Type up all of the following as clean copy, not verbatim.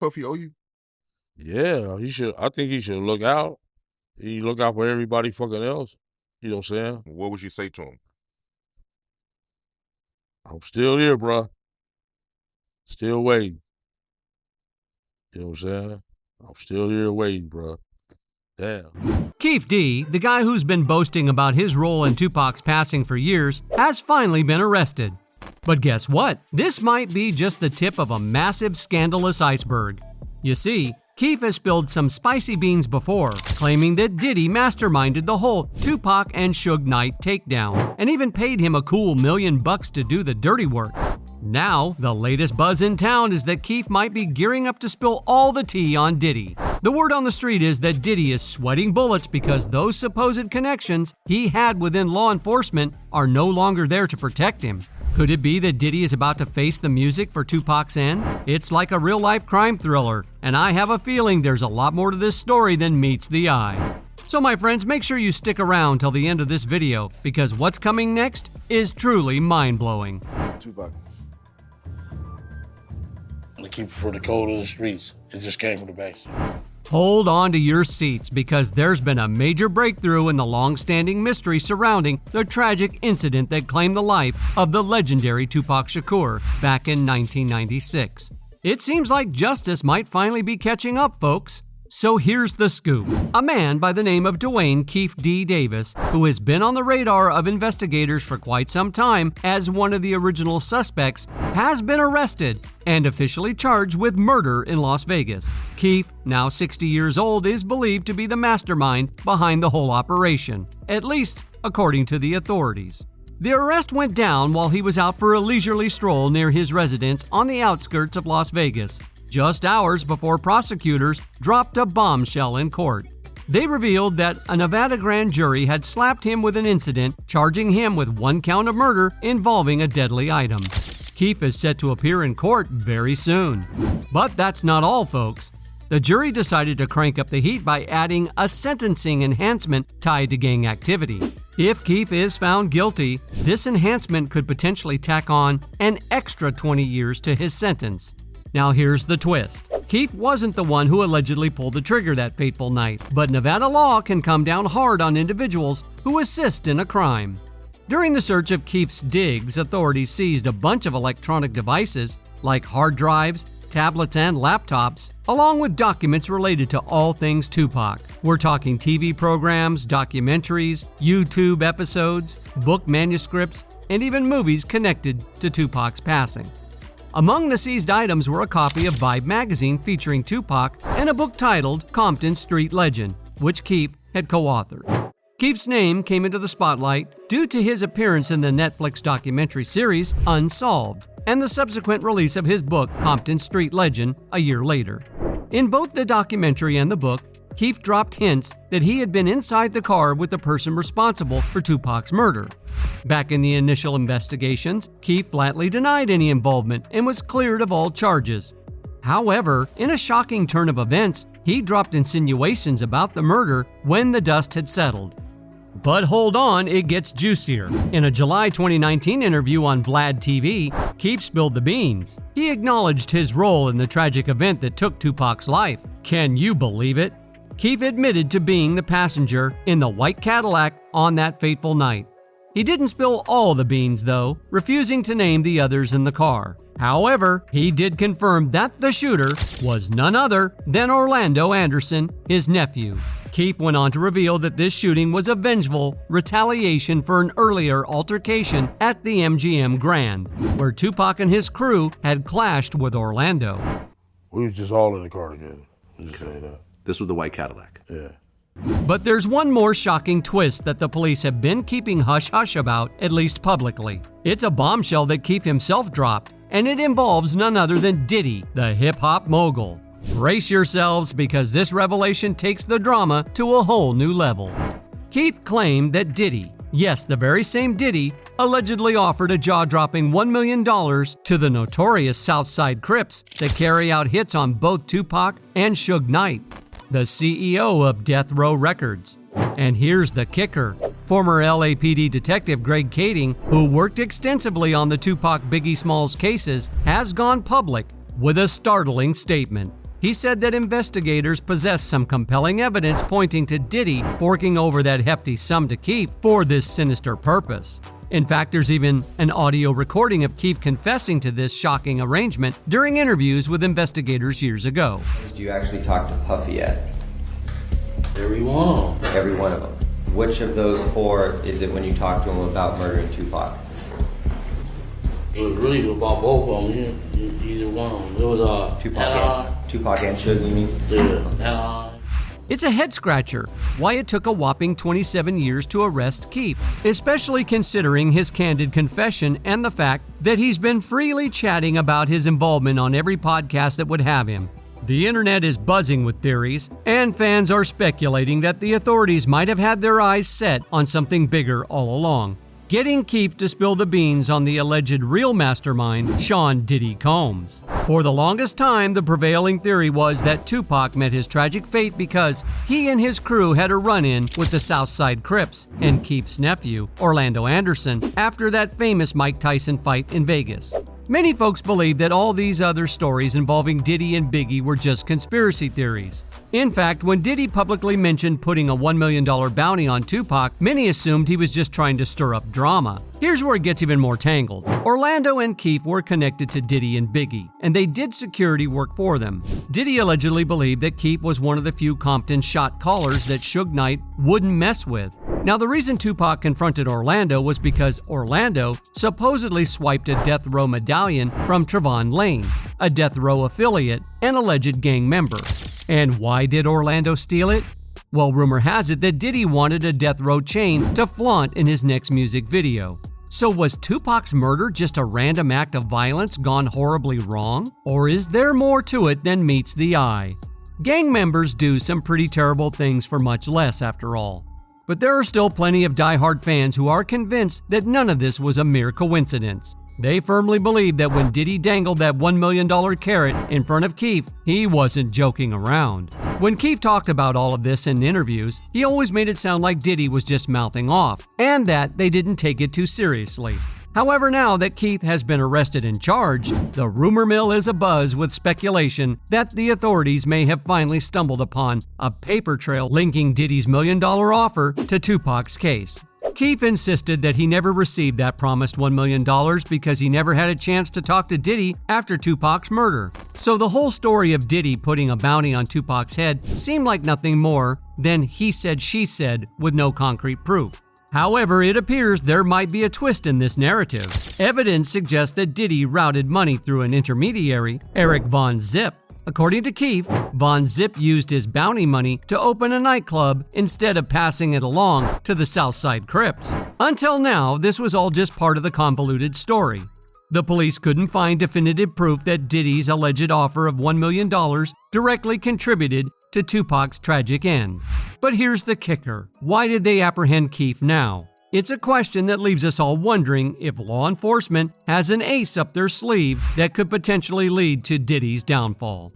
Puffy owe you? Yeah, he should. I think he should look out. He look out for everybody fucking else. You know what I'm saying? What would you say to him? I'm still here, bruh. Still waiting. You know what I'm saying? I'm still here waiting, bruh. Damn. Keefe D, the guy who's been boasting about his role in Tupac's passing for years, has finally been arrested. But guess what? This might be just the tip of a massive scandalous iceberg. You see, Keefe has spilled some spicy beans before, claiming that Diddy masterminded the whole Tupac and Suge Knight takedown, and even paid him a cool $1 million to do the dirty work. Now, the latest buzz in town is that Keefe might be gearing up to spill all the tea on Diddy. The word on the street is that Diddy is sweating bullets because those supposed connections he had within law enforcement are no longer there to protect him. Could it be that Diddy is about to face the music for Tupac's end? It's like a real-life crime thriller, and I have a feeling there's a lot more to this story than meets the eye. So my friends, make sure you stick around till the end of this video, because what's coming next is truly mind-blowing. Tupac. I keep it for the code of the streets. It just came from the backseat. Hold on to your seats, because there's been a major breakthrough in the long-standing mystery surrounding the tragic incident that claimed the life of the legendary Tupac Shakur back in 1996. It seems like justice might finally be catching up, folks. So here's the scoop. A man by the name of Dwayne Keefe D. Davis, who has been on the radar of investigators for quite some time as one of the original suspects, has been arrested and officially charged with murder in Las Vegas. Keefe, now 60 years old, is believed to be the mastermind behind the whole operation, at least according to the authorities. The arrest went down while he was out for a leisurely stroll near his residence on the outskirts of Las Vegas, just hours before prosecutors dropped a bombshell in court. They revealed that a Nevada grand jury had slapped him with an incident, charging him with 1 count of murder involving a deadly item. Keefe is set to appear in court very soon. But that's not all, folks. The jury decided to crank up the heat by adding a sentencing enhancement tied to gang activity. If Keefe is found guilty, this enhancement could potentially tack on an extra 20 years to his sentence. Now here's the twist. Keefe wasn't the one who allegedly pulled the trigger that fateful night, but Nevada law can come down hard on individuals who assist in a crime. During the search of Keefe's digs, authorities seized a bunch of electronic devices like hard drives, tablets, and laptops, along with documents related to all things Tupac. We're talking TV programs, documentaries, YouTube episodes, book manuscripts, and even movies connected to Tupac's passing. Among the seized items were a copy of Vibe magazine featuring Tupac and a book titled Compton Street Legend, which Keefe had co-authored. Keefe's name came into the spotlight due to his appearance in the Netflix documentary series Unsolved and the subsequent release of his book Compton Street Legend a year later. In both the documentary and the book, Keefe dropped hints that he had been inside the car with the person responsible for Tupac's murder. Back in the initial investigations, Keefe flatly denied any involvement and was cleared of all charges. However, in a shocking turn of events, he dropped insinuations about the murder when the dust had settled. But hold on, it gets juicier. In a July 2019 interview on Vlad TV, Keefe spilled the beans. He acknowledged his role in the tragic event that took Tupac's life. Can you believe it? Keefe admitted to being the passenger in the white Cadillac on that fateful night. He didn't spill all the beans, though, refusing to name the others in the car. However, he did confirm that the shooter was none other than Orlando Anderson, his nephew. Keefe went on to reveal that this shooting was a vengeful retaliation for an earlier altercation at the MGM Grand, where Tupac and his crew had clashed with Orlando. We was just all in the car together. Just saying that. This was the white Cadillac. Yeah. But there's one more shocking twist that the police have been keeping hush-hush about, at least publicly. It's a bombshell that Keefe himself dropped, and it involves none other than Diddy, the hip-hop mogul. Brace yourselves, because this revelation takes the drama to a whole new level. Keefe claimed that Diddy, yes, the very same Diddy, allegedly offered a jaw-dropping $1 million to the notorious Southside Crips to carry out hits on both Tupac and Suge Knight, the CEO of Death Row Records. And here's the kicker. Former LAPD detective Greg Kading, who worked extensively on the Tupac Biggie Smalls cases, has gone public with a startling statement. He said that investigators possessed some compelling evidence pointing to Diddy forking over that hefty sum to Keefe for this sinister purpose. In fact, there's even an audio recording of Keefe confessing to this shocking arrangement during interviews with investigators years ago. Did you actually talk to Puffy yet? Every one. Every one of them. Which of those four is it when you talked to him about murdering Tupac? It was really about both of them. Either one. It was Tupac and Suge, you mean? Yeah. It's a head-scratcher why it took a whopping 27 years to arrest Keefe, especially considering his candid confession and the fact that he's been freely chatting about his involvement on every podcast that would have him. The internet is buzzing with theories, and fans are speculating that the authorities might have had their eyes set on something bigger all along, getting Keefe to spill the beans on the alleged real mastermind, Sean Diddy Combs. For the longest time, the prevailing theory was that Tupac met his tragic fate because he and his crew had a run-in with the Southside Crips and Keefe's nephew, Orlando Anderson, after that famous Mike Tyson fight in Vegas. Many folks believe that all these other stories involving Diddy and Biggie were just conspiracy theories. In fact, when Diddy publicly mentioned putting a $1 million bounty on Tupac, many assumed he was just trying to stir up drama. Here's where it gets even more tangled. Orlando and Keefe were connected to Diddy and Biggie, and they did security work for them. Diddy allegedly believed that Keefe was one of the few Compton shot callers that Suge Knight wouldn't mess with. Now, the reason Tupac confronted Orlando was because Orlando supposedly swiped a death row medallion from Trevon Lane, a death row affiliate and alleged gang member. And why did Orlando steal it? Well, rumor has it that Diddy wanted a death row chain to flaunt in his next music video. So was Tupac's murder just a random act of violence gone horribly wrong? Or is there more to it than meets the eye? Gang members do some pretty terrible things for much less, after all. But there are still plenty of die-hard fans who are convinced that none of this was a mere coincidence. They firmly believe that when Diddy dangled that $1 million carrot in front of Keefe, he wasn't joking around. When Keefe talked about all of this in interviews, he always made it sound like Diddy was just mouthing off, and that they didn't take it too seriously. However, now that Keefe has been arrested and charged, the rumor mill is abuzz with speculation that the authorities may have finally stumbled upon a paper trail linking Diddy's $1 million offer to Tupac's case. Keefe insisted that he never received that promised $1 million because he never had a chance to talk to Diddy after Tupac's murder. So the whole story of Diddy putting a bounty on Tupac's head seemed like nothing more than he said, she said, with no concrete proof. However, it appears there might be a twist in this narrative. Evidence suggests that Diddy routed money through an intermediary, Eric Von Zip. According to Keefe, Von Zip used his bounty money to open a nightclub instead of passing it along to the Southside Crips. Until now, this was all just part of the convoluted story. The police couldn't find definitive proof that Diddy's alleged offer of $1 million directly contributed to Tupac's tragic end. But here's the kicker. Why did they apprehend Keefe now? It's a question that leaves us all wondering if law enforcement has an ace up their sleeve that could potentially lead to Diddy's downfall.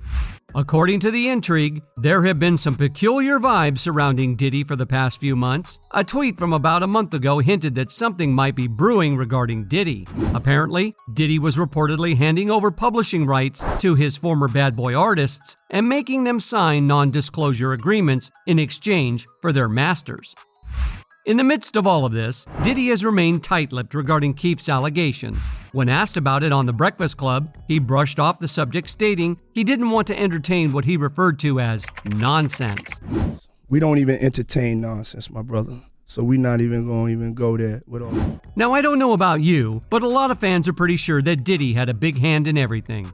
According to the intrigue, there have been some peculiar vibes surrounding Diddy for the past few months. A tweet from about a month ago hinted that something might be brewing regarding Diddy. Apparently, Diddy was reportedly handing over publishing rights to his former bad boy artists and making them sign non-disclosure agreements in exchange for their masters. In the midst of all of this, Diddy has remained tight-lipped regarding Keefe's allegations. When asked about it on The Breakfast Club, he brushed off the subject, stating he didn't want to entertain what he referred to as nonsense. We don't even entertain nonsense, my brother. So we're not even going to go there with all. Now, I don't know about you, but a lot of fans are pretty sure that Diddy had a big hand in everything.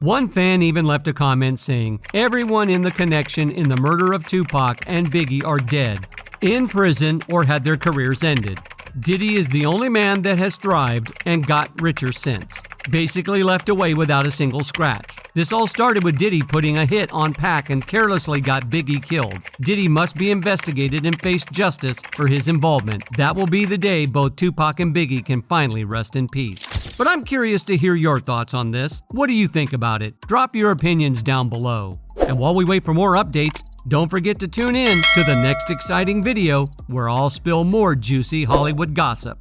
One fan even left a comment saying, "Everyone in the connection in the murder of Tupac and Biggie are dead, in prison, or had their careers ended. Diddy is the only man that has thrived and got richer since. Basically left away without a single scratch. This all started with Diddy putting a hit on Pac and carelessly got Biggie killed. Diddy must be investigated and face justice for his involvement. That will be the day both Tupac and Biggie can finally rest in peace." But I'm curious to hear your thoughts on this. What do you think about it? Drop your opinions down below. And while we wait for more updates, don't forget to tune in to the next exciting video where I'll spill more juicy Hollywood gossip.